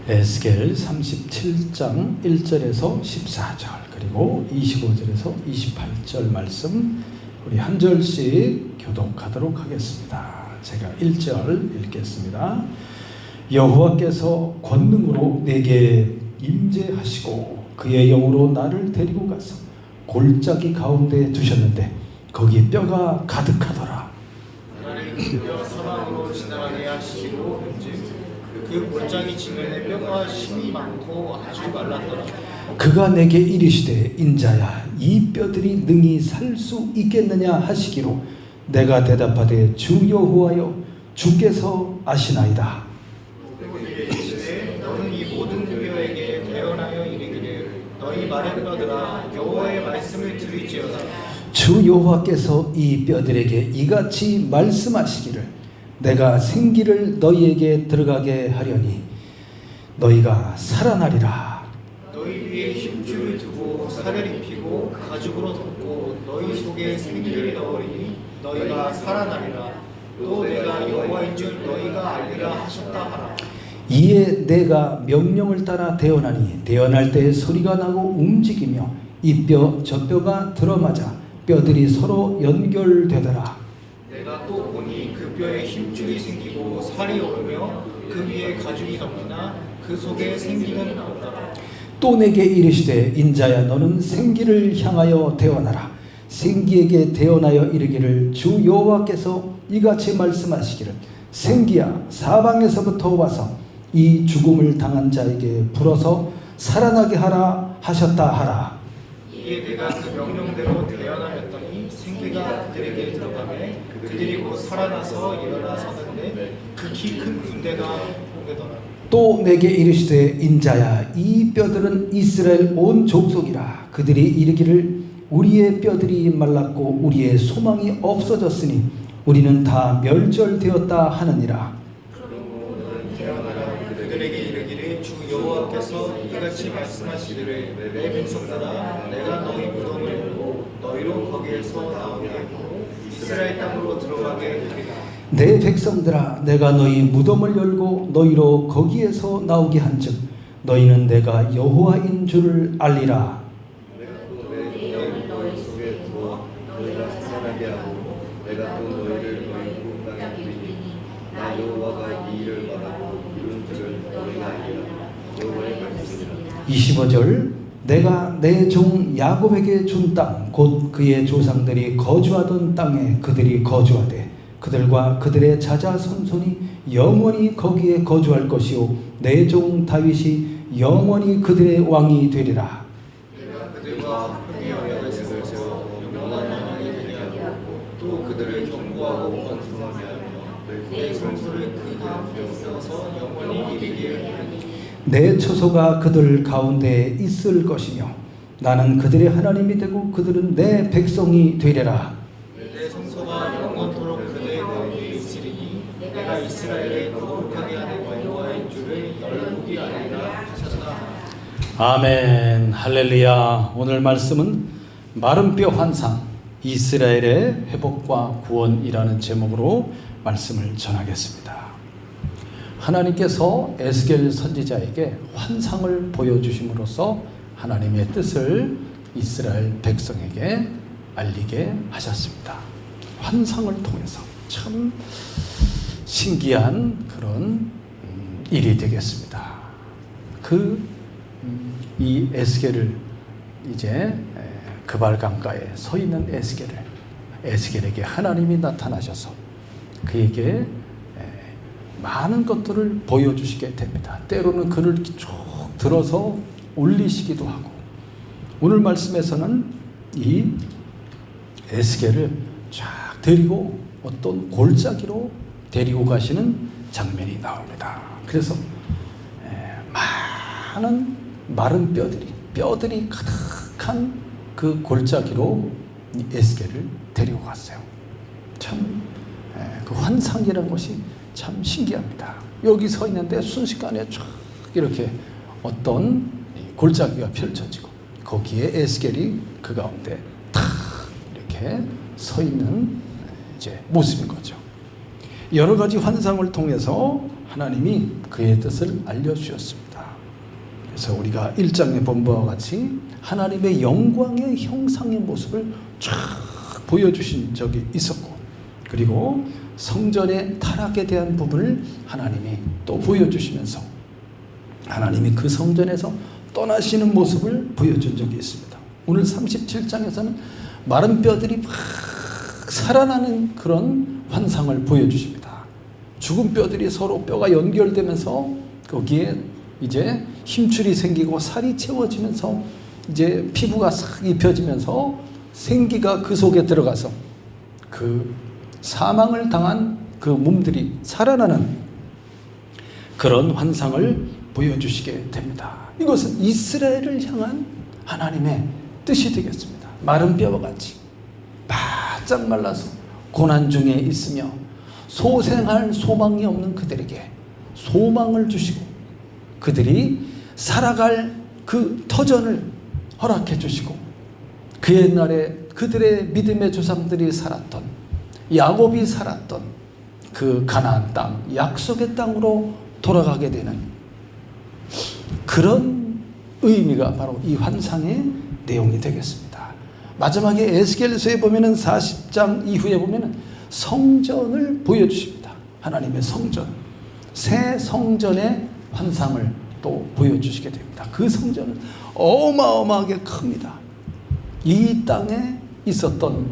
에스겔 37장 1절에서 14절 그리고 25절에서 28절 말씀 우리 한 절씩 교독하도록 하겠습니다. 제가 1절 읽겠습니다. 여호와께서 권능으로 내게 임재하시고 그의 영으로 나를 데리고 가서 골짜기 가운데 두셨는데 거기 뼈가 가득하더라. 하나님 그 뼈 사방으로 지나가게 하시기로 그 골짜기 지면에 뼈가 심이 많고 아주 말랐더라. 그가 내게 이르시되 인자야 이 뼈들이 능히 살 수 있겠느냐 하시기로 내가 대답하되 주 여호와여 주께서 아시나이다. 너는 이 모든 뼈에게 대언하여 이르기를 너희 마른 뼈들아 여호와의 말씀을 들을지어다. 주 여호와께서 이 뼈들에게 이같이 말씀하시기를 내가 생기를 너희에게 들어가게 하려니 너희가 살아나리라. 너희 위에 힘줄을 두고 살을 입히고 가죽으로 덮고 너희 속에 생기를 넣으리니 너희가 살아나리라. 또 내가 여호와인 줄 너희가 알리라 하셨다 하라. 이에 내가 명령을 따라 대언하니 대언할 때 소리가 나고 움직이며 이 뼈 저 뼈가 들어맞아 뼈들이 서로 연결되더라. 내가 또 보니 그 뼈에 힘줄이 생기고 살이 오르며 그 위에 가죽이 덮이나 그 속에 생기는 없더라. 또 내게 이르시되 인자야 너는 생기를 향하여 대언하라. 생기에게 대언하여 이르기를 주 여호와께서 이같이 말씀하시기를 생기야 사방에서부터 와서 이 죽음을 당한 자에게 불어서 살아나게 하라 하셨다 하라. 이에 내가 그 명령대로 대언하였더니 생기가 그들에게 들어가매 그들이 곧 살아나서 일어나 서는데 극히 큰 군대가 보게더라. 또 내게 이르시되 인자야 이 뼈들은 이스라엘 온 족속이라. 그들이 이르기를 우리의 뼈들이 말랐고 우리의 소망이 없어졌으니 우리는 다 멸절되었다 하느니라. 그러므로 대언하라. 그들에게 이르기를 주 여호와께서 이같이 말씀하시기를 내 백성들아 내가 너희 무덤을 열고 너희로 거기에서 나오게 하고 이스라엘 땅으로 들어가게 하리라. 내 백성들아 내가 너희 무덤을 열고 너희로 거기에서 나오게 한즉 너희는 내가 여호와인 줄을 알리라. 내가 또 내 영을 너희 속에 두어 너희가 살아나게 하고 내가 또 너희를 너희 국 땅에 드리니 나 여호와가 이 일을 말하고 이룬 줄을 너희가 알리라. 여호와의 말씀이라. 25절 내가 내 종 야곱에게 준 땅 곧 그의 조상들이 거주하던 땅에 그들이 거주하되 그들과 그들의 자자손손이 영원히 거기에 거주할 것이요 내 종 다윗이 영원히 그들의 왕이 되리라. 내가 그들과 화평의 언약을 세워 영원한 왕이 되게 하고 또 그들을 경고하고 권능하게 하며 내 성소를 그 가운데 세워서 영원히 이르게 하리니 내 처소가 그들 가운데 있을 것이며 나는 그들의 하나님이 되고 그들은 내 백성이 되리라. 내 성소가 영원토록 그들 가운데 있으리니 내가 이스라엘을 거룩하게 하는 여호와인 줄을 열국이 알리라 하셨다. 아멘 할렐루야. 오늘 말씀은 마른 뼈 환상 이스라엘의 회복과 구원이라는 제목으로 말씀을 전하겠습니다. 하나님께서 에스겔 선지자에게 환상을 보여주심으로써 하나님의 뜻을 이스라엘 백성에게 알리게 하셨습니다. 환상을 통해서 참 신기한 그런 일이 되겠습니다. 이 에스겔을 이제 그발 강가에 서 있는 에스겔에게 하나님이 나타나셔서 그에게 많은 것들을 보여주시게 됩니다. 때로는 그를 쭉 들어서 올리시기도 하고 오늘 말씀에서는 이 에스겔을 쫙 데리고 어떤 골짜기로 데리고 가시는 장면이 나옵니다. 그래서 많은 마른 뼈들이 가득한 그 골짜기로 에스겔을 데리고 갔어요. 참 그 환상이라는 것이 참 신기합니다. 여기 서 있는데 순식간에 쫙 이렇게 어떤 골짜기가 펼쳐지고 거기에 에스겔이 그 가운데 탁 이렇게 서 있는 이제 모습인 거죠. 여러 가지 환상을 통해서 하나님이 그의 뜻을 알려주셨습니다. 그래서 우리가 1장에 본 바와 같이 하나님의 영광의 형상의 모습을 쫙 보여주신 적이 있었고, 그리고 성전의 타락에 대한 부분을 하나님이 또 보여주시면서 하나님이 그 성전에서 떠나시는 모습을 보여준 적이 있습니다. 오늘 37장에서는 마른 뼈들이 막 살아나는 그런 환상을 보여주십니다. 죽은 뼈들이 서로 뼈가 연결되면서 거기에 이제 힘줄이 생기고 살이 채워지면서 이제 피부가 싹 입혀지면서 생기가 그 속에 들어가서 그 사망을 당한 그 몸들이 살아나는 그런 환상을 보여주시게 됩니다. 이것은 이스라엘을 향한 하나님의 뜻이 되겠습니다. 마른 뼈와 같이 바짝 말라서 고난 중에 있으며 소생할 소망이 없는 그들에게 소망을 주시고 그들이 살아갈 그 터전을 허락해 주시고 그 옛날에 그들의 믿음의 조상들이 살았던, 야곱이 살았던 그 가나안 땅, 약속의 땅으로 돌아가게 되는 그런 의미가 바로 이 환상의 내용이 되겠습니다. 마지막에 에스겔서에 보면은 40장 이후에 보면은 성전을 보여주십니다. 하나님의 성전, 새 성전의 환상을 또 보여주시게 됩니다. 그 성전은 어마어마하게 큽니다. 이 땅에 있었던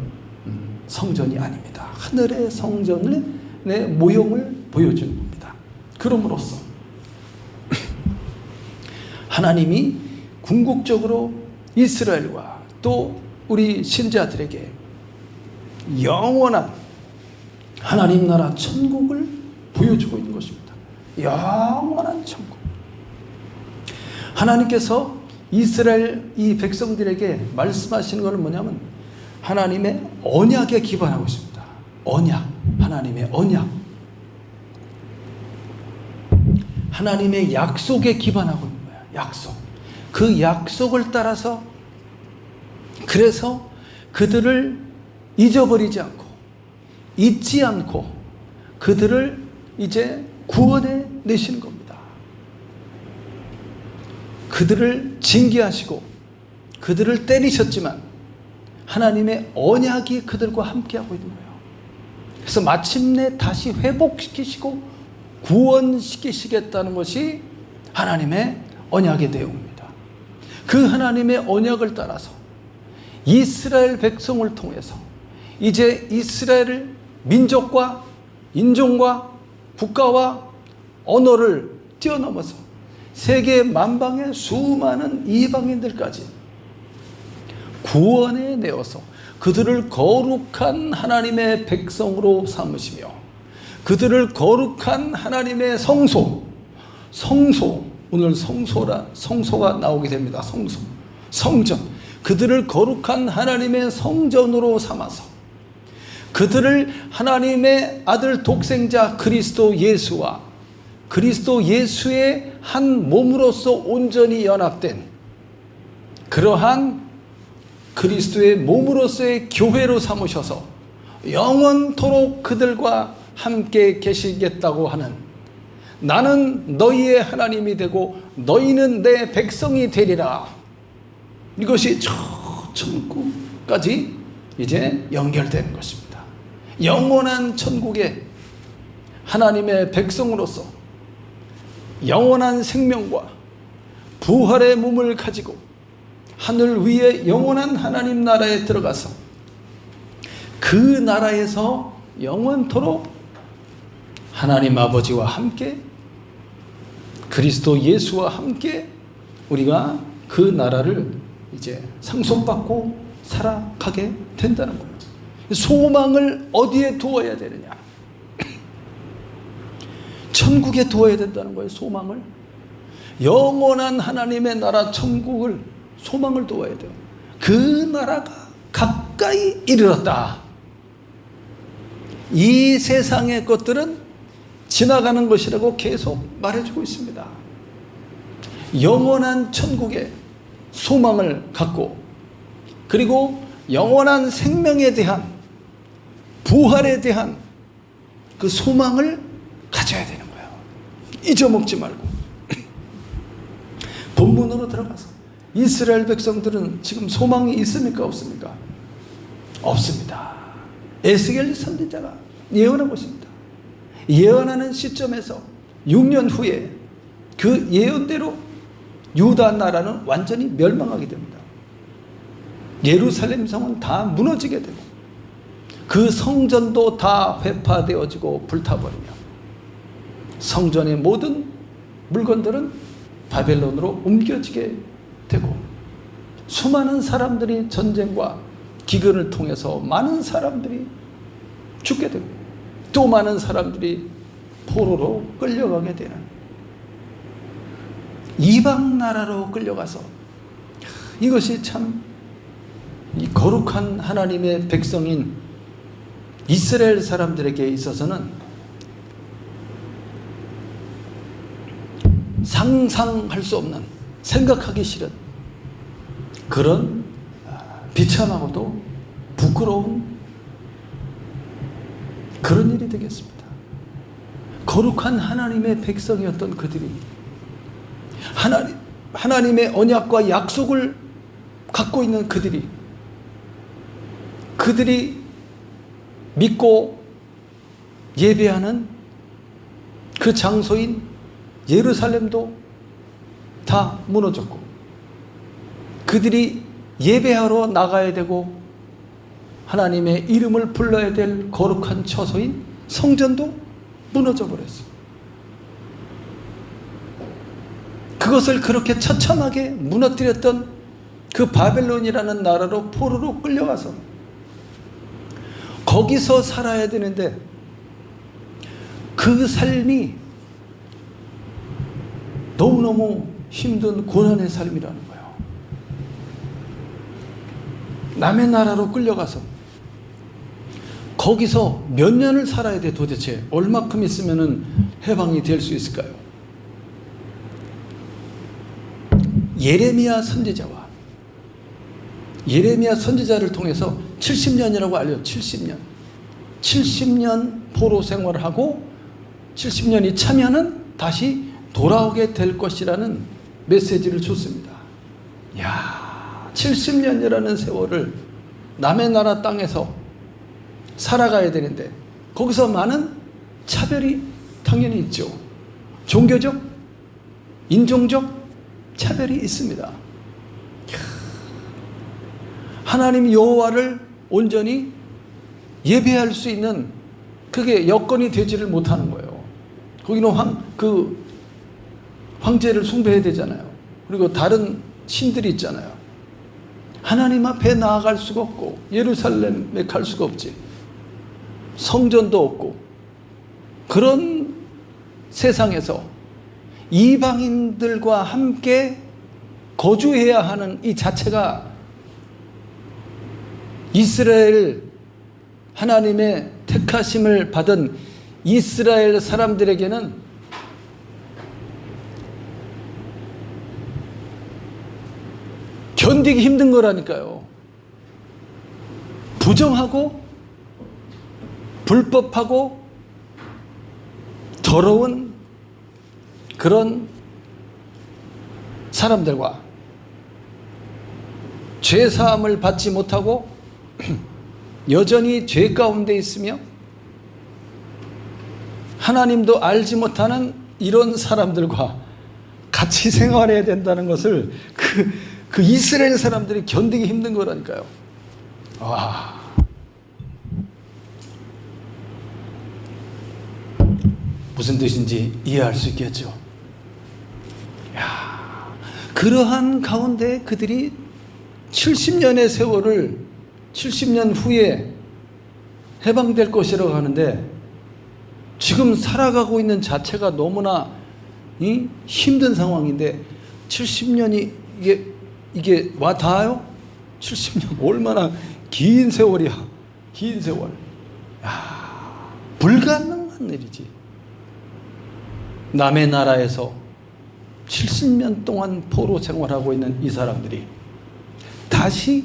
성전이 아닙니다. 하늘의 성전의 모형을 보여주는 겁니다. 그럼으로써 하나님이 궁극적으로 이스라엘과 또 우리 신자들에게 영원한 하나님 나라 천국을 보여주고 있는 것입니다. 영원한 천국. 하나님께서 이스라엘 이 백성들에게 말씀하시는 것은 뭐냐면 하나님의 언약에 기반하고 있습니다. 언약, 하나님의 언약, 하나님의 약속에 기반하고 있는 거예요. 약속. 그 약속을 따라서 그래서 그들을 잊어버리지 않고 잊지 않고 그들을 이제 구원해 내시는 겁니다. 그들을 징계하시고 그들을 때리셨지만 하나님의 언약이 그들과 함께하고 있는 거예요. 그래서 마침내 다시 회복시키시고 구원시키시겠다는 것이 하나님의 언약의 내용입니다. 그 하나님의 언약을 따라서 이스라엘 백성을 통해서 이제 이스라엘을 민족과 인종과 국가와 언어를 뛰어넘어서 세계 만방의 수많은 이방인들까지 구원해 내어서 그들을 거룩한 하나님의 백성으로 삼으시며 그들을 거룩한 하나님의 성소, 오늘 성소가 나오게 됩니다. 성전, 그들을 거룩한 하나님의 성전으로 삼아서 그들을 하나님의 아들 독생자 그리스도 예수와 그리스도 예수의 한 몸으로서 온전히 연합된 그러한 그리스도의 몸으로서의 교회로 삼으셔서 영원토록 그들과 함께 계시겠다고 하는, 나는 너희의 하나님이 되고 너희는 내 백성이 되리라. 이것이 저 천국까지 이제 연결되는 것입니다. 영원한 천국에 하나님의 백성으로서 영원한 생명과 부활의 몸을 가지고 하늘 위에 영원한 하나님 나라에 들어가서 그 나라에서 영원토록 하나님 아버지와 함께 그리스도 예수와 함께 우리가 그 나라를 이제 상속받고 살아가게 된다는 거예요. 소망을 어디에 두어야 되느냐? 천국에 두어야 된다는 거예요. 소망을. 영원한 하나님의 나라 천국을 소망을 두어야 돼요. 그 나라가 가까이 이르렀다. 이 세상의 것들은 지나가는 것이라고 계속 말해주고 있습니다. 영원한 천국에 소망을 갖고 그리고 영원한 생명에 대한 부활에 대한 그 소망을 가져야 되는 거예요. 잊어먹지 말고 본문으로 들어가서 이스라엘 백성들은 지금 소망이 있습니까? 없습니까? 없습니다. 에스겔 선지자가 예언한 것입니다. 예언하는 시점에서 6년 후에 그 예언대로 유다 나라는 완전히 멸망하게 됩니다. 예루살렘 성은 다 무너지게 되고 그 성전도 다 회파되어지고 불타버리며 성전의 모든 물건들은 바벨론으로 옮겨지게 되고 수많은 사람들이 전쟁과 기근을 통해서 많은 사람들이 죽게 되고 또 많은 사람들이 포로로 끌려가게 되는 이방 나라로 끌려가서 이것이 참 이 거룩한 하나님의 백성인 이스라엘 사람들에게 있어서는 상상할 수 없는, 생각하기 싫은 그런 비참하고도 부끄러운 그런 일이 되겠습니다. 거룩한 하나님의 백성이었던 그들이 하나님의 언약과 약속을 갖고 있는 그들이 믿고 예배하는 그 장소인 예루살렘도 다 무너졌고 그들이 예배하러 나가야 되고 하나님의 이름을 불러야 될 거룩한 처소인 성전도 무너져 버렸어요. 그것을 그렇게 처참하게 무너뜨렸던 그 바벨론이라는 나라로 포로로 끌려가서 거기서 살아야 되는데 그 삶이 너무너무 힘든 고난의 삶이라는 거예요. 남의 나라로 끌려가서 거기서 몇 년을 살아야 돼. 도대체 얼마큼 있으면 해방이 될 수 있을까요? 예레미야 선지자를 통해서 70년이라고 알려. 70년 포로 생활을 하고 70년이 차면은 다시 돌아오게 될 것이라는 메시지를 줬습니다. 야, 70년이라는 세월을 남의 나라 땅에서 살아가야 되는데 거기서 많은 차별이 당연히 있죠. 종교적, 인종적 차별이 있습니다. 하나님 여호와를 온전히 예배할 수 있는 그게 여건이 되지를 못하는 거예요. 거기는 황제를 숭배해야 되잖아요. 그리고 다른 신들이 있잖아요. 하나님 앞에 나아갈 수가 없고 예루살렘에 갈 수가 없지. 성전도 없고 그런 세상에서 이방인들과 함께 거주해야 하는 이 자체가 이스라엘 하나님의 택하심을 받은 이스라엘 사람들에게는 견디기 힘든 거라니까요. 부정하고 불법하고 더러운 그런 사람들과 죄사함을 받지 못하고 여전히 죄 가운데 있으며 하나님도 알지 못하는 이런 사람들과 같이 생활해야 된다는 것을 그 이스라엘 사람들이 견디기 힘든 거라니까요. 와. 무슨 뜻인지 이해할 수 있겠죠. 야, 그러한 가운데 그들이 70년의 세월을 70년 후에 해방될 것이라고 하는데 지금 살아가고 있는 자체가 너무나 힘든 상황인데 70년이 이게 와 닿아요? 70년 얼마나 긴 세월이야. 긴 세월. 야, 불가능한 일이지. 남의 나라에서 70년 동안 포로 생활하고 있는 이 사람들이 다시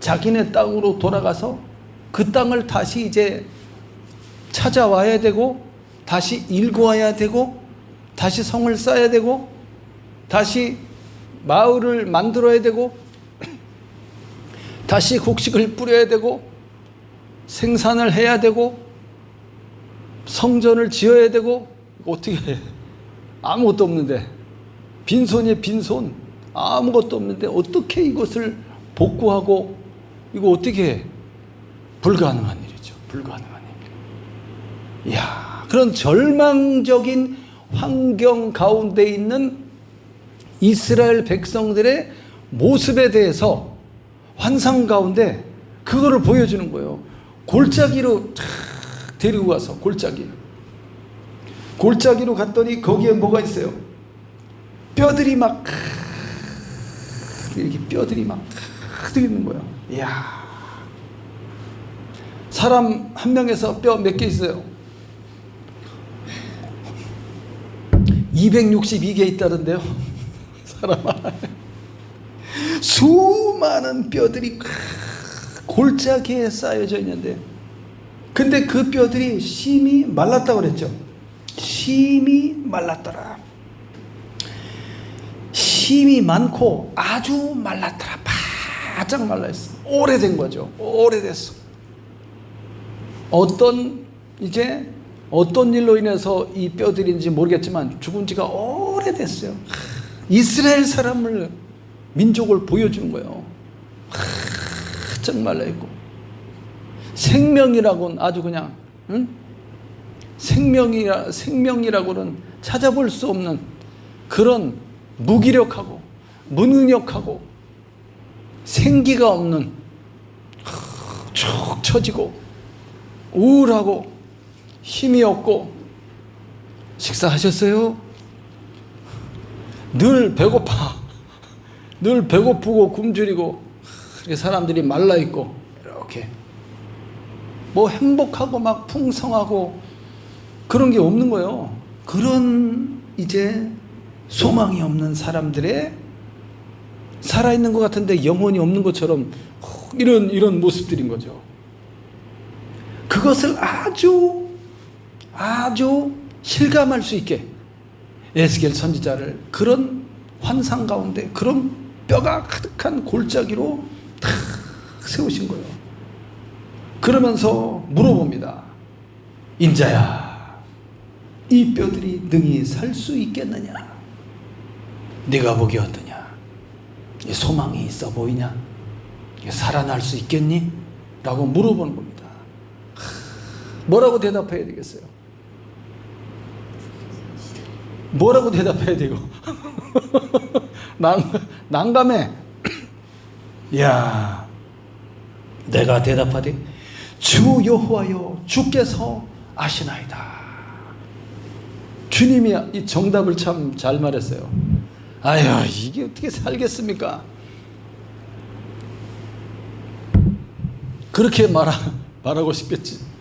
자기네 땅으로 돌아가서 그 땅을 다시 이제 찾아와야 되고 다시 일구어야 되고 다시 성을 쌓아야 되고 다시 마을을 만들어야 되고 다시 곡식을 뿌려야 되고 생산을 해야 되고 성전을 지어야 되고 어떻게 해? 아무것도 없는데 빈손이에 빈손 아무것도 없는데 어떻게 이것을 복구하고 이거 어떻게 해? 불가능한 일이죠. 불가능한 일. 이야, 그런 절망적인 환경 가운데 있는 이스라엘 백성들의 모습에 대해서 환상 가운데 그거를 보여주는 거예요. 골짜기로 탁 데리고 가서 골짜기로 갔더니 거기에 뭐가 있어요? 뼈들이 막 이렇게 뼈들이 막 있는 거예요. 이야, 사람 한 명에서 뼈 몇 개 있어요? 262개 있다던데요. 사람 하나에 수많은 뼈들이 골짜기에 쌓여져 있는데, 근데 그 뼈들이 심히 말랐다고 그랬죠. 심히 말랐더라. 힘이 많고 아주 말랐더라. 바짝 말라있어. 오래된 거죠. 오래됐어. 어떤 일로 인해서 이 뼈들인지 모르겠지만 죽은 지가 오래됐어요. 이스라엘 사람을, 민족을 보여주는 거예요. 바짝 말라있고 생명이라고는 아주 그냥 생명이라고는 찾아볼 수 없는 그런 무기력하고 무능력하고 생기가 없는, 축 처지고 우울하고 힘이 없고. 식사하셨어요? 늘 배고파, 늘 배고프고 굶주리고 사람들이 말라있고 이렇게 뭐 행복하고 막 풍성하고 그런 게 없는 거예요. 그런 이제 소망이 없는 사람들의, 살아있는 것 같은데 영혼이 없는 것처럼 이런 모습들인 거죠. 그것을 아주 실감할 수 있게 에스겔 선지자를 그런 환상 가운데 그런 뼈가 가득한 골짜기로 탁 세우신 거예요. 그러면서 물어봅니다. 인자야, 이 뼈들이 능히 살 수 있겠느냐? 네가 보기 어떠냐? 소망이 있어 보이냐? 살아날 수 있겠니? 라고 물어보는 겁니다. 뭐라고 대답해야 되겠어요? 뭐라고 대답해야 되고? 난감해. 야, 내가 대답하되 주 여호와여, 주께서 아시나이다. 주님이 이 정답을 참 잘 말했어요. 아유, 이게 어떻게 살겠습니까? 그렇게 말하고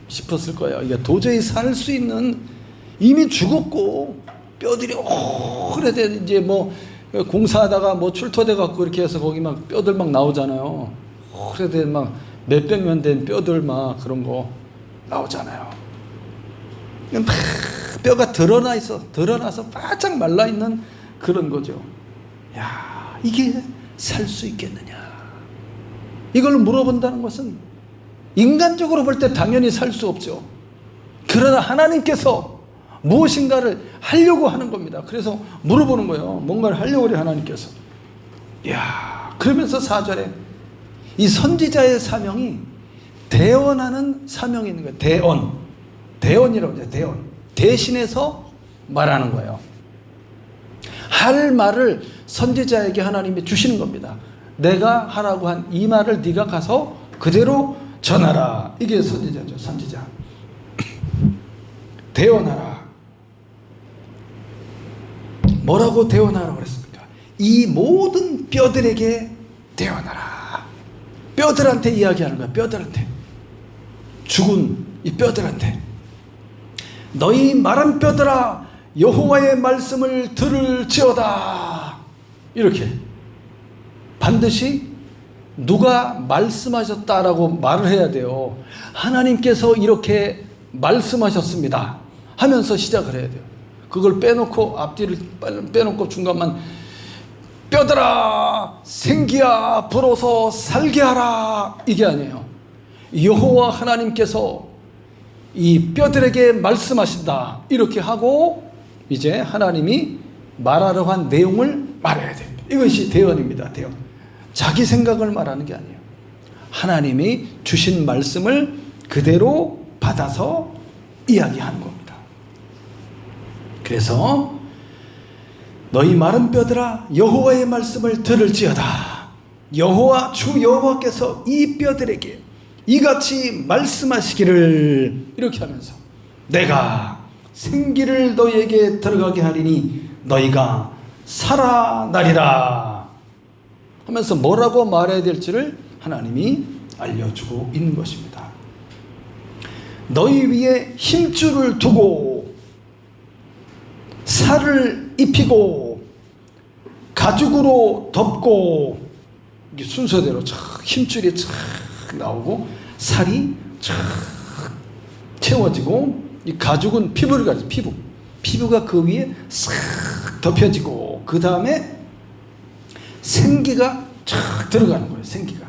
싶었을 거예요. 이게 도저히 살 수 있는, 이미 죽었고 뼈들이 오래된, 이제 뭐 공사하다가 뭐 출토돼 갖고 이렇게 해서 거기 막 뼈들 막 나오잖아요. 오래된 막 몇백 년 된 뼈들 막 그런 거 나오잖아요. 막 뼈가 드러나서 바짝 말라 있는 그런 거죠. 야, 이게 살 수 있겠느냐? 이걸 물어본다는 것은 인간적으로 볼 때 당연히 살 수 없죠. 그러나 하나님께서 무엇인가를 하려고 하는 겁니다. 그래서 물어보는 거예요. 뭔가를 하려고 그래, 하나님께서. 이야, 그러면서 4절에 이 선지자의 사명이 대언하는 사명이 있는 거예요. 대언이라고 해요. 대언. 대신해서 말하는 거예요. 할 말을 선지자에게 하나님이 주시는 겁니다. 내가 하라고 한 이 말을 네가 가서 그대로 전하라. 이게 선지자죠. 선지자. 대언하라. 뭐라고 대언하라고 그랬습니까? 이 모든 뼈들에게 대언하라. 뼈들한테 이야기하는 거야. 뼈들한테. 죽은 이 뼈들한테. 너희 마른 뼈들아, 여호와의 말씀을 들을지어다. 이렇게 반드시 누가 말씀하셨다라고 말을 해야 돼요. 하나님께서 이렇게 말씀하셨습니다 하면서 시작을 해야 돼요. 그걸 빼놓고, 앞뒤를 빼놓고 중간만 뼈들아 생기야 불어서 살게 하라, 이게 아니에요. 여호와 하나님께서 이 뼈들에게 말씀하신다, 이렇게 하고 이제 하나님이 말하려 한 내용을 말해야 됩니다. 이것이 대언입니다. 대언. 자기 생각을 말하는 게 아니에요. 하나님이 주신 말씀을 그대로 받아서 이야기하는 겁니다. 그래서 너희 마른 뼈들아 여호와의 말씀을 들을지어다. 여호와 주 여호와께서 이 뼈들에게 이같이 말씀하시기를, 이렇게 하면서 내가 생기를 너희에게 들어가게 하리니 너희가 살아나리라 하면서 뭐라고 말해야 될지를 하나님이 알려주고 있는 것입니다. 너희 위에 힘줄을 두고 살을 입히고 가죽으로 덮고, 이게 순서대로 힘줄이 쫙 나오고 살이 쫙 채워지고, 이 가죽은 피부를 가리죠. 피부가 그 위에 싹 덮여지고, 그 다음에 생기가 쫙 들어가는 거예요. 생기가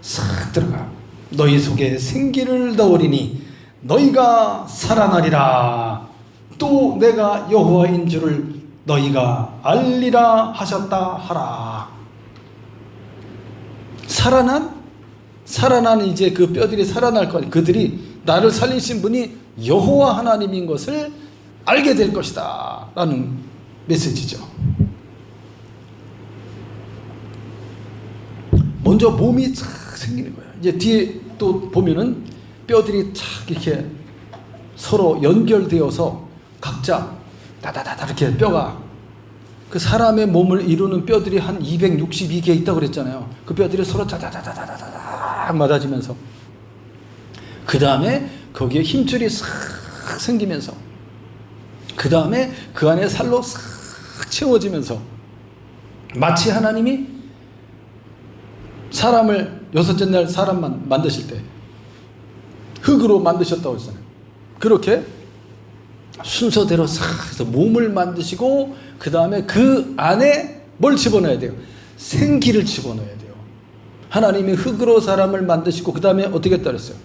싹 들어가. 너희 속에 생기를 넣으리니 너희가 살아나리라. 또 내가 여호와인 줄을 너희가 알리라 하셨다 하라. 살아난 이제 그 뼈들이 살아날 거니, 그들이 나를 살리신 분이 여호와 하나님인 것을 알게 될 것이다 라는 메시지죠. 먼저 몸이 착 생기는 거예요. 이제 뒤에 또 보면은 뼈들이 착 이렇게 서로 연결되어서 각자 다다다다 이렇게 뼈가, 그 사람의 몸을 이루는 뼈들이 한 262개 있다고 그랬잖아요. 그 뼈들이 서로 다다다다다다 맞아지면서, 그 다음에 거기에 힘줄이 싹 생기면서, 그 다음에 그 안에 살로 싹 채워지면서, 마치 하나님이 사람을 여섯째 날 사람만 만드실 때 흙으로 만드셨다고 했잖아요. 그렇게 순서대로 싹 해서 몸을 만드시고, 그 다음에 그 안에 뭘 집어넣어야 돼요? 생기를 집어넣어야 돼요. 하나님이 흙으로 사람을 만드시고 그 다음에 어떻게 했다 그랬어요?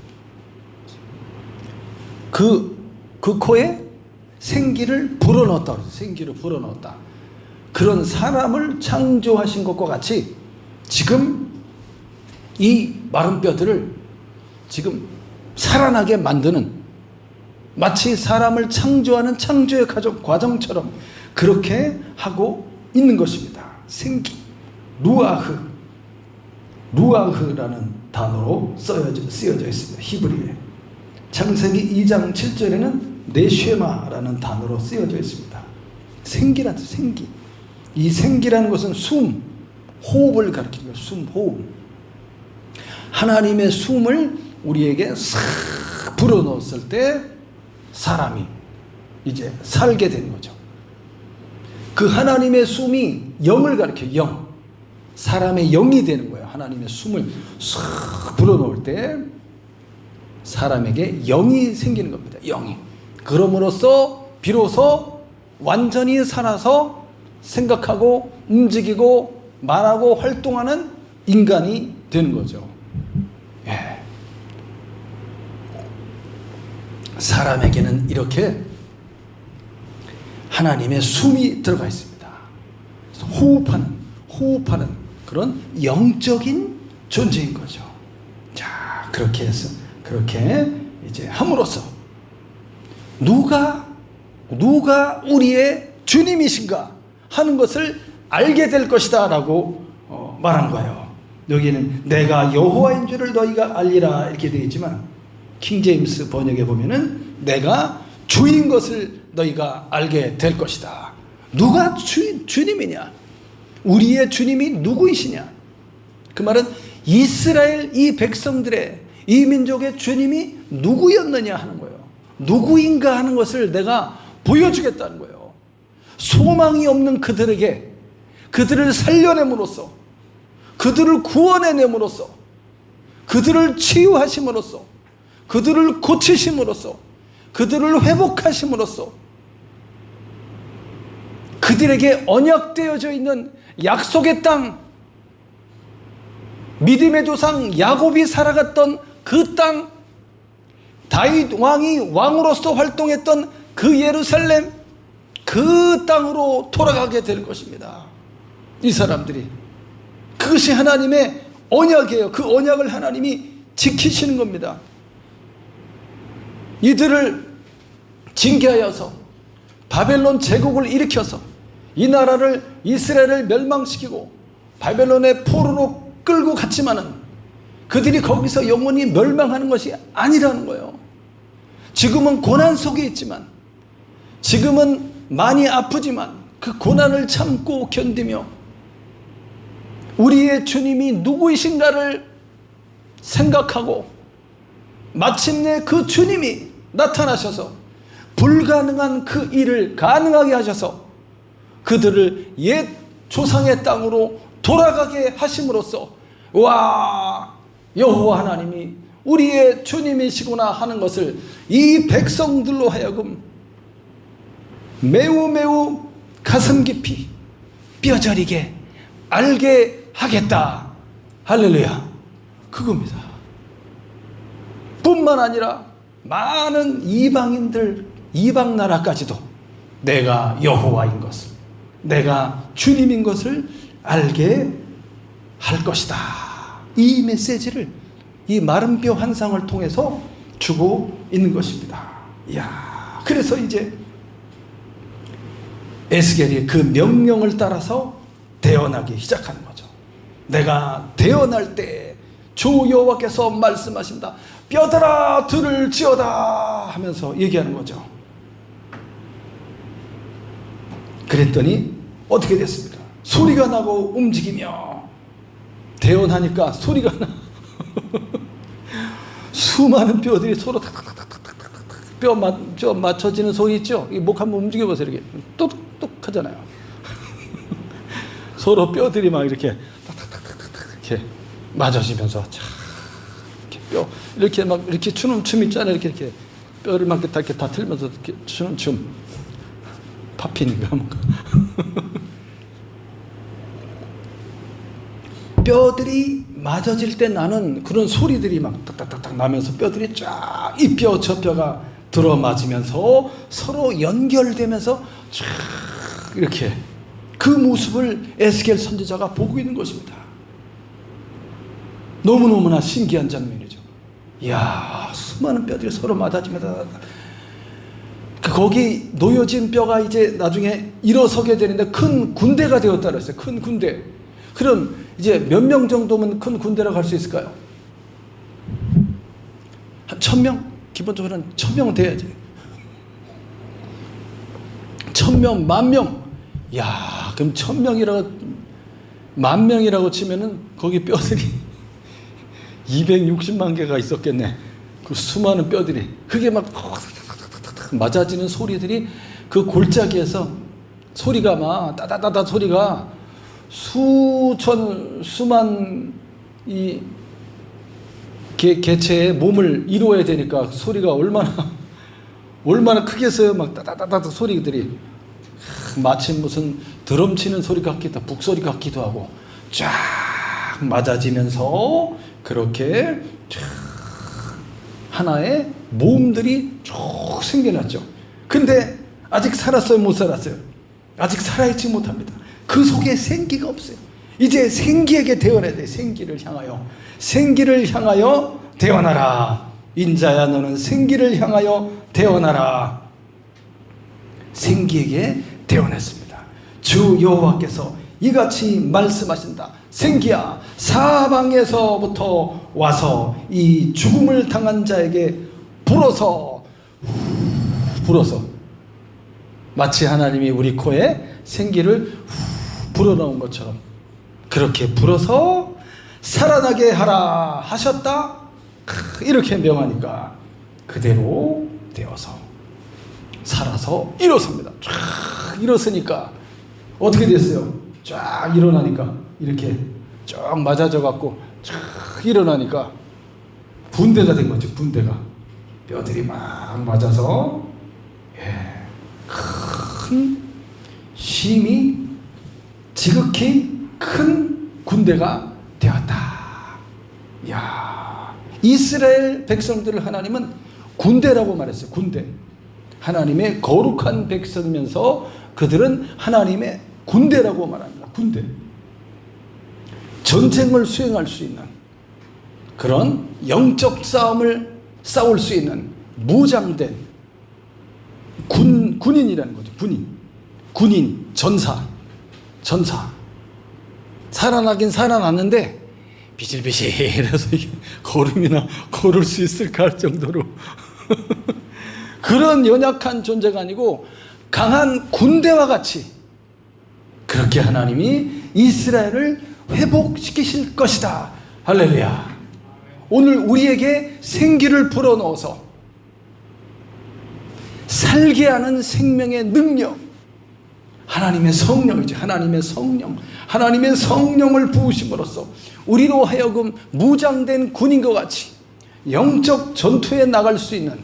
그 코에 생기를 불어넣었다 그랬어요. 생기를 불어넣었다. 그런 사람을 창조하신 것과 같이 지금 이 마른 뼈들을 지금 살아나게 만드는, 마치 사람을 창조하는 창조의 과정처럼 그렇게 하고 있는 것입니다. 생기, 루아흐라는 단어로 쓰여져 있습니다. 히브리에. 창세기 2장 7절에는 네쉐마라는 단어로 쓰여져 있습니다. 생기라는 생기. 이 생기라는 것은 숨, 호흡을 가리키는 거예요. 숨, 호흡. 하나님의 숨을 우리에게 싹 불어넣었을 때 사람이 이제 살게 되는 거죠. 그 하나님의 숨이 영을 가리켜요. 영. 사람의 영이 되는 거예요. 하나님의 숨을 싹 불어넣을 때 사람에게 영이 생기는 겁니다. 영이. 그럼으로써 비로소 완전히 살아서 생각하고 움직이고 말하고 활동하는 인간이 되는 거죠. 예. 사람에게는 이렇게 하나님의 숨이 들어가 있습니다. 호흡하는 그런 영적인 존재인 거죠. 자, 그렇게 해서 그렇게 이제 함으로써 누가 우리의 주님이신가 하는 것을 알게 될 것이다 라고 말한 거예요. 여기는 내가 여호와인 줄을 너희가 알리라 이렇게 되어 있지만, 킹제임스 번역에 보면은 내가 주인 것을 너희가 알게 될 것이다. 누가 주님이냐? 우리의 주님이 누구이시냐? 그 말은 이스라엘 이 백성들의, 이 민족의 주님이 누구였느냐 하는 거예요. 누구인가 하는 것을 내가 보여주겠다는 거예요. 소망이 없는 그들에게 그들을 살려냄으로써, 그들을 구원해냄으로써, 그들을 치유하심으로써, 그들을 고치심으로써, 그들을 회복하심으로써, 그들에게 언약되어져 있는 약속의 땅, 믿음의 조상 야곱이 살아갔던 그 땅, 다윗 왕이 왕으로서 활동했던 그 예루살렘, 그 땅으로 돌아가게 될 것입니다. 이 사람들이. 그것이 하나님의 언약이에요. 그 언약을 하나님이 지키시는 겁니다. 이들을 징계하여서 바벨론 제국을 일으켜서 이 나라를, 이스라엘을 멸망시키고 바벨론의 포로로 끌고 갔지만은 그들이 거기서 영원히 멸망하는 것이 아니라는 거예요. 지금은 고난 속에 있지만, 지금은 많이 아프지만 그 고난을 참고 견디며 우리의 주님이 누구이신가를 생각하고 마침내 그 주님이 나타나셔서 불가능한 그 일을 가능하게 하셔서 그들을 옛 조상의 땅으로 돌아가게 하심으로써, 와, 여호와 하나님이 우리의 주님이시구나 하는 것을 이 백성들로 하여금 매우 매우 가슴 깊이 뼈저리게 알게 하겠다. 할렐루야. 그겁니다. 뿐만 아니라 많은 이방인들, 이방 나라까지도 내가 여호와인 것을, 내가 주님인 것을 알게 할 것이다. 이 메시지를 이 마른 뼈 환상을 통해서 주고 있는 것입니다. 이야, 그래서 이제 에스겔이 그 명령을 따라서 대언하기 시작하는 거죠. 내가 대언할 때 주 여호와께서 말씀하신다. 뼈들아 들을 지어다 하면서 얘기하는 거죠. 그랬더니 어떻게 됐습니까? 소리가 나고 움직이며, 대언하니까 소리가 나. 수많은 뼈들이 서로 탁탁탁탁탁탁 뼈 맞춰지는 소리 있죠? 이 목 한번 움직여보세요. 이렇게 똑똑 하잖아요. 서로 뼈들이 막 이렇게 탁탁탁탁탁 이렇게 맞아지면서 자, 이렇게 뼈 이렇게 막 이렇게 추는 춤 있잖아요. 이렇게 뼈를 막 이렇게 다 틀면서 이렇게 추는 춤. 팝핀인가 뭔가. 뼈들이 맞아질 때 나는 그런 소리들이 막 딱딱딱딱 나면서 뼈들이 쫙 이 뼈 저 뼈가 들어맞으면서 서로 연결되면서 쫙 이렇게 그 모습을 에스겔 선지자가 보고 있는 것입니다. 너무너무나 신기한 장면이죠. 이야, 수많은 뼈들이 서로 맞아지면서 거기 놓여진 뼈가 이제 나중에 일어서게 되는데 큰 군대가 되었다 그랬어요. 큰 군대. 그럼 이제 몇 명 정도면 큰 군대라고 할 수 있을까요? 한 1000명? 기본적으로는 1000명은 돼야지. 1000명, 10,000명. 야, 그럼 1000명이라고, 10,000명이라고 치면은 거기 뼈들이 260만 개가 있었겠네. 그 수많은 뼈들이. 그게 막 맞아지는 소리들이 그 골짜기에서 소리가 막 따다다다 소리가 수만 이 개체의 몸을 이루어야 되니까 소리가 얼마나 크겠어요. 막 따다다다 소리들이 마치 무슨 드럼 치는 소리 같기도, 북소리 같기도 하고 쫙 맞아지면서 그렇게 쫙 하나의 모음들이 쭉 생겨났죠. 근데 아직 살았어요? 못 살았어요? 아직 살아있지 못합니다. 그 속에 생기가 없어요. 이제 생기에게 대언해야 돼. 생기를 향하여 대언하라. 인자야 너는 생기를 향하여 대언하라. 생기에게 대언했습니다. 주 여호와께서 이같이 말씀하신다. 생기야, 사방에서부터 와서 이 죽음을 당한 자에게 불어서 마치 하나님이 우리 코에 생기를 불어넣은 것처럼 그렇게 불어서 살아나게 하라 하셨다. 이렇게 명하니까 그대로 되어서 살아서 일어섭니다. 쫙 일어서니까 어떻게 됐어요? 쫙 일어나니까 이렇게 쫙 맞아져 갖고 쫙 일어나니까 분대가 된 거죠. 분대가 뼈들이 막 맞아서 큰 심히 지극히 큰 군대가 되었다. 이야, 이스라엘 백성들을 하나님은 군대라고 말했어요. 군대. 하나님의 거룩한 백성이면서 그들은 하나님의 군대라고 말합니다. 군대. 전쟁을 수행할 수 있는 그런 영적 싸움을 싸울 수 있는 무장된 군인이라는 거죠. 군인, 전사. 살아나긴 살아났는데 비실비실해서 이게 걸음이나 걸을 수 있을까 할 정도로 그런 연약한 존재가 아니고 강한 군대와 같이 그렇게 하나님이 이스라엘을 회복시키실 것이다. 할렐루야. 오늘 우리에게 생기를 불어넣어서 살게 하는 생명의 능력, 하나님의 성령이죠. 하나님의 성령을 부으심으로써 우리로 하여금 무장된 군인과 같이 영적 전투에 나갈 수 있는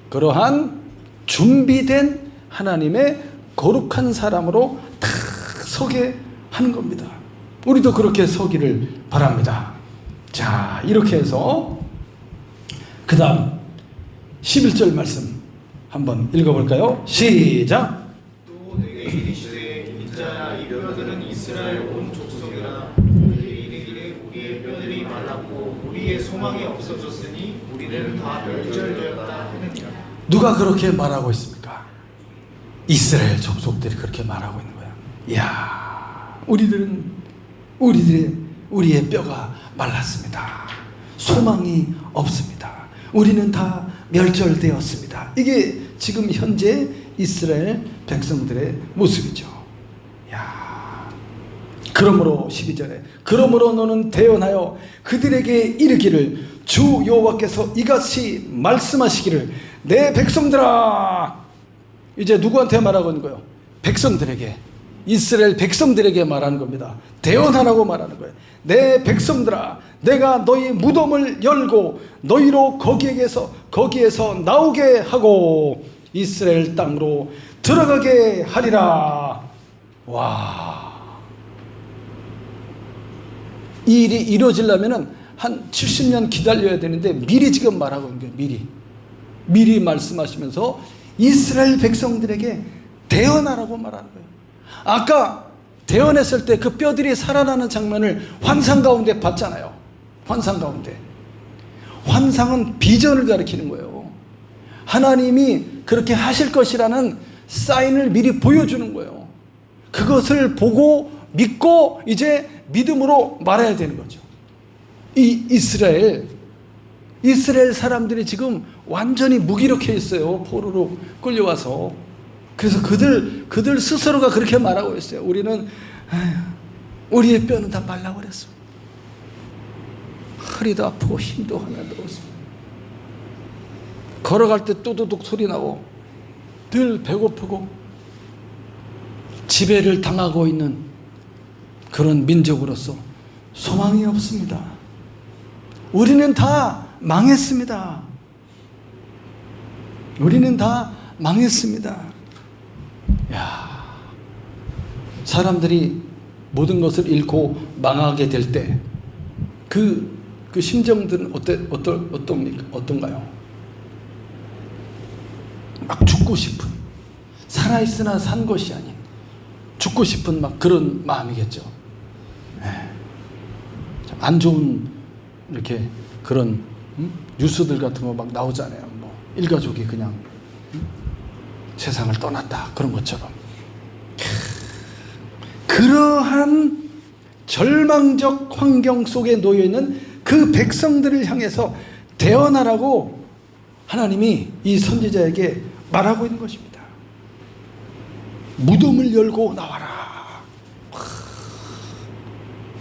그러한 준비된 하나님의 거룩한 사람으로 다 서게 하는 겁니다. 우리도 그렇게 서기를 바랍니다. 자, 이렇게 해서 그 다음 11절 말씀 한번 읽어볼까요? 시작. 또 내게 이르시되 인자야 이 뼈들은 이스라엘 온 족속이라. 그들이 이르기를 우리의 뼈들이 말랐고 우리의 소망이 없어졌으니 우리는 다 멸절되었다 하느니라. 누가 그렇게 말하고 있습니까? 이스라엘 족속들이 그렇게 말하고 있는 거야. 이야, 우리의 뼈가 말랐습니다. 소망이 없습니다. 우리는 다 멸절되었습니다. 이게 지금 현재 이스라엘 백성들의 모습이죠. 야, 그러므로 12절에 그러므로 너는 대언하여 그들에게 이르기를 주 여호와께서 이같이 말씀하시기를 내 백성들아. 이제 누구한테 말하고 있는 거예요? 백성들에게, 이스라엘 백성들에게 말하는 겁니다. 대언하라고 말하는 거예요. 내 백성들아, 내가 너희 무덤을 열고 너희로 거기에서 나오게 하고 이스라엘 땅으로 들어가게 하리라. 와, 이 일이 이루어지려면 한 70년 기다려야 되는데 미리 지금 말하고 있는 거예요. 미리 말씀하시면서 이스라엘 백성들에게 대언하라고 말하는 거예요. 아까 대언했을 때 그 뼈들이 살아나는 장면을 환상 가운데 봤잖아요. 환상 가운데. 환상은 비전을 가리키는 거예요. 하나님이 그렇게 하실 것이라는 사인을 미리 보여주는 거예요. 그것을 보고 믿고 이제 믿음으로 말해야 되는 거죠. 이 이스라엘 사람들이 지금 완전히 무기력해 있어요. 포로로 끌려와서. 그래서 그들 스스로가 그렇게 말하고 있어요. 우리의 뼈는 다 말라버렸어. 허리도 아프고 힘도 하나도 없어. 걸어갈 때 또도둑 소리 나고 늘 배고프고 지배를 당하고 있는 그런 민족으로서 소망이 없습니다. 우리는 다 망했습니다. 우리는 다 망했습니다. 야, 사람들이 모든 것을 잃고 망하게 될 때 그 심정들은 어떤가요? 막 죽고 싶은, 살아있으나 산 것이 아닌 죽고 싶은 막 그런 마음이겠죠. 안 좋은 이렇게 그런 뉴스들 같은 거 막 나오잖아요. 뭐 일가족이 그냥 세상을 떠났다 그런 것처럼. 그러한 절망적 환경 속에 놓여 있는 그 백성들을 향해서 대언하라고 하나님이 이 선지자에게 말하고 있는 것입니다. 무덤을 열고 나와라.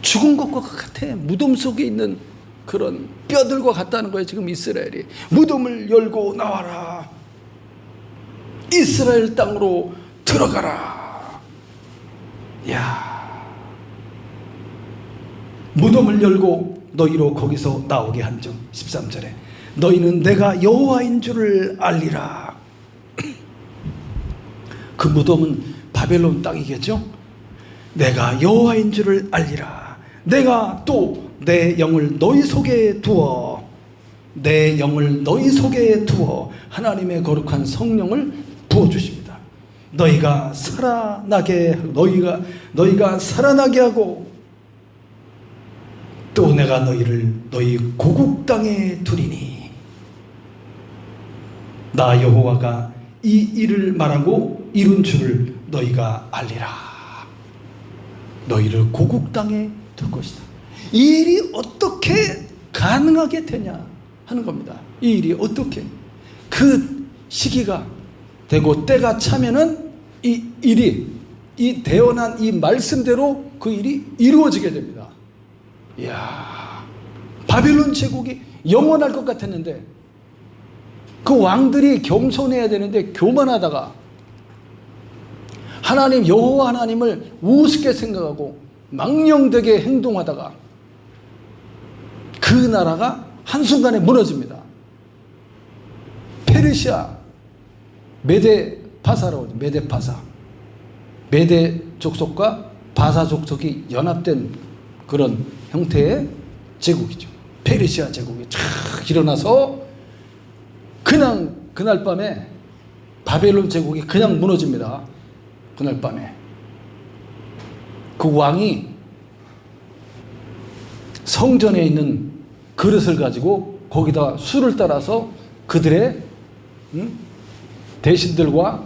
죽은 것과 같아. 무덤 속에 있는 그런 뼈들과 같다는 거예요. 지금 이스라엘이 무덤을 열고 나와라. 이스라엘 땅으로 들어가라. 야, 무덤을 열고 너희로 거기서 나오게 한즉 13절에 너희는 내가 여호와인 줄을 알리라. 그 무덤은 바벨론 땅이겠죠. 내가 여호와인 줄을 알리라. 내가 또 내 영을 너희 속에 두어, 내 영을 너희 속에 두어 하나님의 거룩한 성령을 부어주십니다. 너희가 살아나게, 너희가 살아나게 하고, 또 내가 너희를 너희 고국 땅에 두리니, 나 여호와가 이 일을 말하고 이룬 줄을 너희가 알리라. 너희를 고국 땅에 둘 것이다. 이 일이 어떻게 가능하게 되냐 하는 겁니다. 이 일이 어떻게, 그 시기가 되고 때가 차면은 이 일이, 이 대언한 이 말씀대로 그 일이 이루어지게 됩니다. 이야, 바벨론 제국이 영원할 것 같았는데, 그 왕들이 겸손해야 되는데 교만하다가 하나님 여호와 하나님을 우습게 생각하고 망령되게 행동하다가 그 나라가 한순간에 무너집니다. 페르시아 메데 파사라고 하죠. 메데 파사. 메데 족속과 바사 족속이 연합된 그런 형태의 제국이죠. 페르시아 제국이 쫙 일어나서 그냥 그날 밤에 바벨론 제국이 그냥 무너집니다. 그날 밤에 그 왕이 성전에 있는 그릇을 가지고 거기다 술을 따라서 그들의 대신들과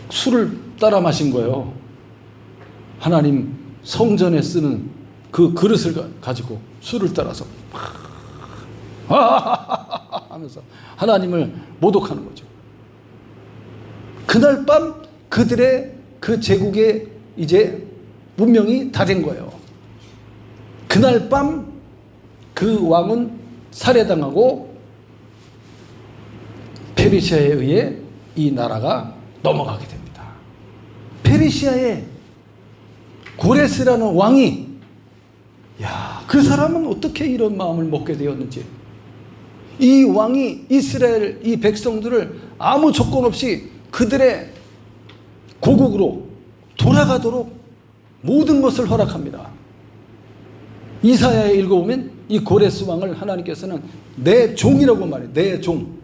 술을 따라 마신 거예요. 하나님 성전에 쓰는 그 그릇을 가지고 술을 따라서 하면서 하나님을 모독하는 거죠. 그날 밤 그들의 그 제국의 이제 운명이 다 된 거예요. 그날 밤 그 왕은 살해당하고 페르시아에 의해 이 나라가 넘어가게 됩니다. 페르시아의 고레스라는 왕이, 야, 그 사람은 어떻게 이런 마음을 먹게 되었는지, 이 왕이 이스라엘 이 백성들을 아무 조건 없이 그들의 고국으로 돌아가도록 모든 것을 허락합니다. 이사야에 읽어보면 이 고레스 왕을 하나님께서는 내 종이라고 말해요. 내 종.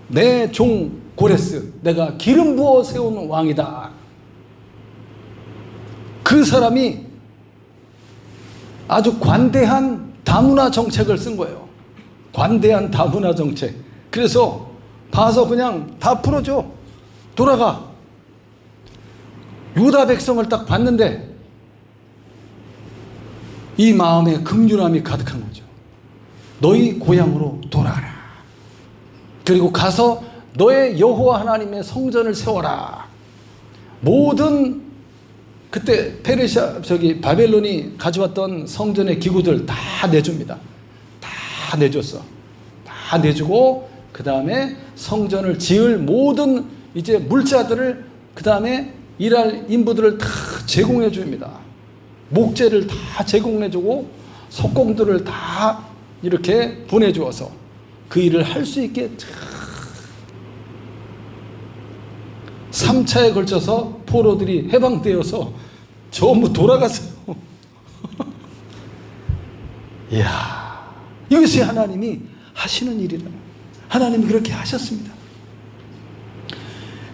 내 종 고레스. 내가 기름 부어 세운 왕이다. 그 사람이 아주 관대한 다문화 정책을 쓴 거예요. 관대한 다문화 정책. 그래서 봐서 그냥 다 풀어줘. 돌아가. 유다 백성을 딱 봤는데 이 마음에 긍휼함이 가득한 거죠. 너희 고향으로 돌아가라. 그리고 가서 너의 여호와 하나님의 성전을 세워라. 모든 그때 페르시아 바벨론이 가져왔던 성전의 기구들 다 내줍니다. 다 내줬어. 다 내주고 그 다음에 성전을 지을 모든 이제 물자들을 그 다음에 일할 인부들을 다 제공해 줍니다. 목재를 다 제공해주고 석공들을 다 이렇게 보내주어서 그 일을 할 수 있게 3차에 걸쳐서 포로들이 해방되어서 전부 돌아갔어요. 이야, 이것이 하나님이 하시는 일이라. 하나님이 그렇게 하셨습니다.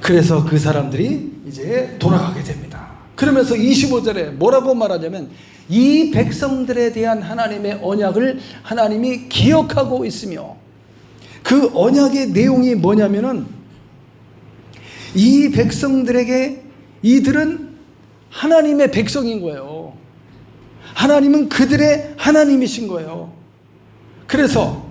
그래서 그 사람들이 이제 돌아가게 됩니다. 그러면서 25절에 뭐라고 말하냐면 이 백성들에 대한 하나님의 언약을 하나님이 기억하고 있으며, 그 언약의 내용이 뭐냐면은 이 백성들에게 이들은 하나님의 백성인 거예요. 하나님은 그들의 하나님이신 거예요. 그래서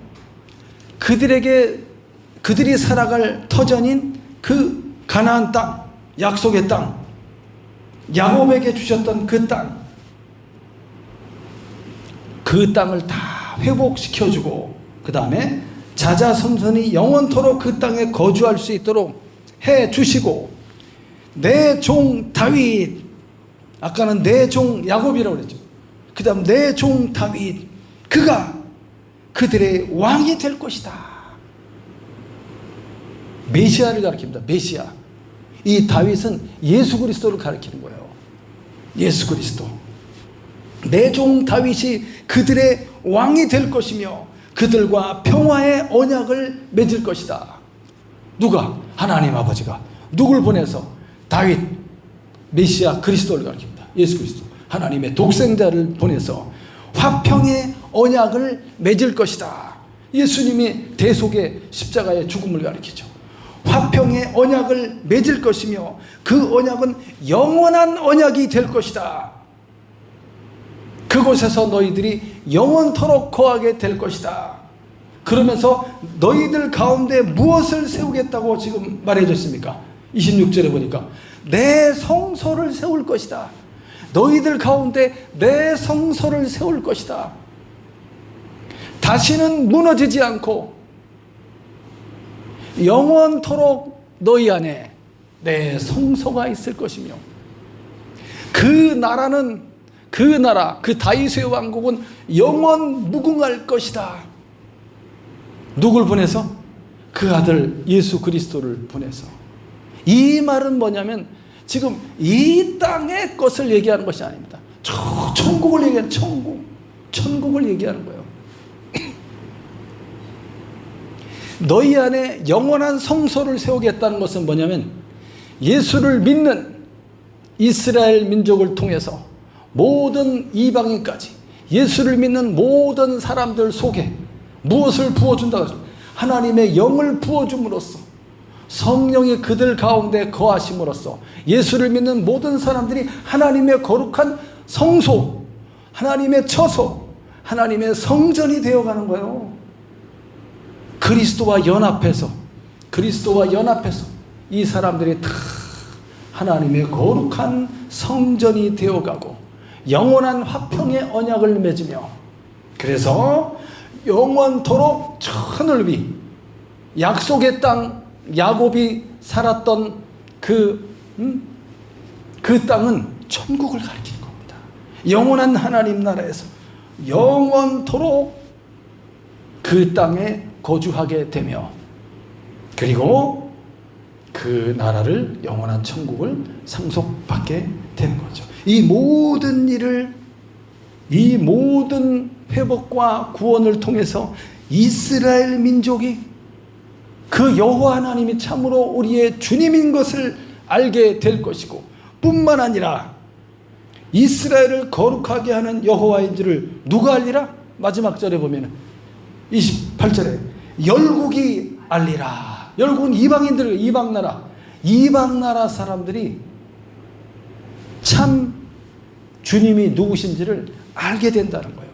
그들이 살아갈 터전인 그 가나안 땅, 약속의 땅, 야곱에게 주셨던 그 땅, 그 땅을 다 회복시켜주고 그 다음에 자자손손이 영원토록 그 땅에 거주할 수 있도록 해주시고, 내 종 다윗, 아까는 내 종 야곱이라고 그랬죠. 그 다음 내 종 다윗, 그가 그들의 왕이 될 것이다. 메시아를 가리킵니다. 메시아. 이 다윗은 예수 그리스도를 가리키는 거예요. 예수 그리스도. 내 종 다윗이 그들의 왕이 될 것이며 그들과 평화의 언약을 맺을 것이다. 누가? 하나님 아버지가 누굴 보내서? 다윗, 메시아 그리스도를 가리킵니다. 예수 그리스도. 하나님의 독생자를 보내서 화평의 언약을 맺을 것이다. 예수님이 대속의 십자가의 죽음을 가리키죠. 화평의 언약을 맺을 것이며 그 언약은 영원한 언약이 될 것이다. 그곳에서 너희들이 영원토록 거하게 될 것이다. 그러면서 너희들 가운데 무엇을 세우겠다고 지금 말해줬습니까? 26절에 보니까 내 성소를 세울 것이다. 너희들 가운데 내 성소를 세울 것이다. 다시는 무너지지 않고 영원토록 너희 안에 내 성소가 있을 것이며 그 나라는 그 다윗의 왕국은 영원 무궁할 것이다. 누굴 보내서? 그 아들 예수 그리스도를 보내서. 이 말은 뭐냐면 지금 이 땅의 것을 얘기하는 것이 아닙니다. 천국을 얘기하는 천국을 얘기하는 거예요. 너희 안에 영원한 성소를 세우겠다는 것은 뭐냐면 예수를 믿는 이스라엘 민족을 통해서 모든 이방인까지 예수를 믿는 모든 사람들 속에 무엇을 부어준다고 하죠? 하나님의 영을 부어줌으로써 성령이 그들 가운데 거하심으로써 예수를 믿는 모든 사람들이 하나님의 거룩한 성소, 하나님의 처소, 하나님의 성전이 되어가는 거예요. 그리스도와 연합해서 이 사람들이 다 하나님의 거룩한 성전이 되어가고 영원한 화평의 언약을 맺으며 그래서 영원토록 천을 위 약속의 땅 야곱이 살았던 그 땅은 천국을 가리키는 겁니다. 영원한 하나님 나라에서 영원토록 그 땅에 거주하게 되며 그리고 그 나라를 영원한 천국을 상속받게 되는 거죠. 이 모든 일을 이 모든 회복과 구원을 통해서 이스라엘 민족이 그 여호와 하나님이 참으로 우리의 주님인 것을 알게 될 것이고 뿐만 아니라 이스라엘을 거룩하게 하는 여호와인지를 누가 알리라? 마지막 절에 보면 28절에 열국이 알리라. 열국은 이방인들, 이방 나라 사람들이 참 주님이 누구신지를 알게 된다는 거예요.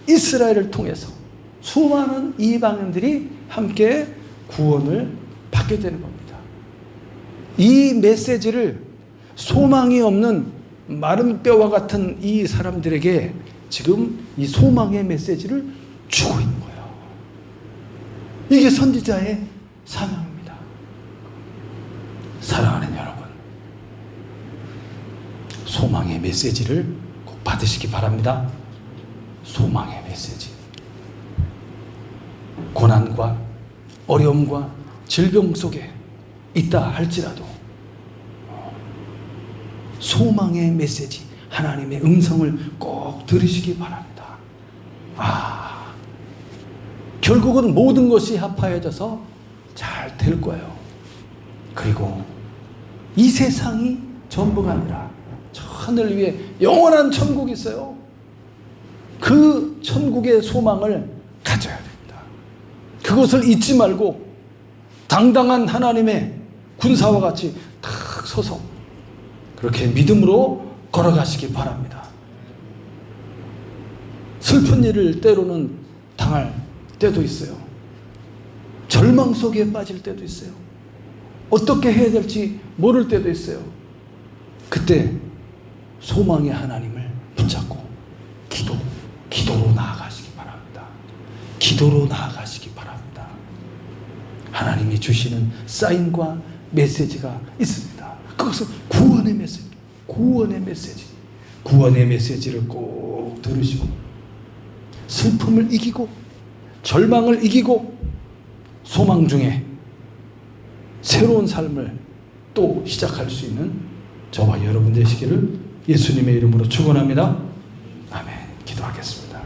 이스라엘을 통해서 수많은 이방인들이 함께 구원을 받게 되는 겁니다. 이 메시지를 소망이 없는 마른 뼈와 같은 이 사람들에게 지금 이 소망의 메시지를 주고 있는 거예요. 이게 선지자의 사명입니다. 사랑하는 여러분, 소망의 메시지를 꼭 받으시기 바랍니다. 소망의 메시지. 고난과 어려움과 질병 속에 있다 할지라도 소망의 메시지, 하나님의 음성을 꼭 들으시기 바랍니다. 결국은 모든 것이 합하여져서 잘 될 거예요. 그리고 이 세상이 전부가 아니라 저 하늘 위에 영원한 천국이 있어요. 그 천국의 소망을 가져야 됩니다. 그것을 잊지 말고 당당한 하나님의 군사와 같이 탁 서서 그렇게 믿음으로 걸어가시기 바랍니다. 슬픈 일을 때로는 당할 때도 있어요. 절망 속에 빠질 때도 있어요. 어떻게 해야 될지 모를 때도 있어요. 그때 소망의 하나님을 붙잡고 기도로 나아가시기 바랍니다. 기도로 나아가시기 바랍니다. 하나님이 주시는 사인과 메시지가 있습니다. 그것은 구원의 메시지, 구원의 메시지를 꼭 들으시고 슬픔을 이기고 절망을 이기고 소망 중에 새로운 삶을 또 시작할 수 있는 저와 여러분 되시기를 예수님의 이름으로 축원합니다. 아멘. 기도하겠습니다.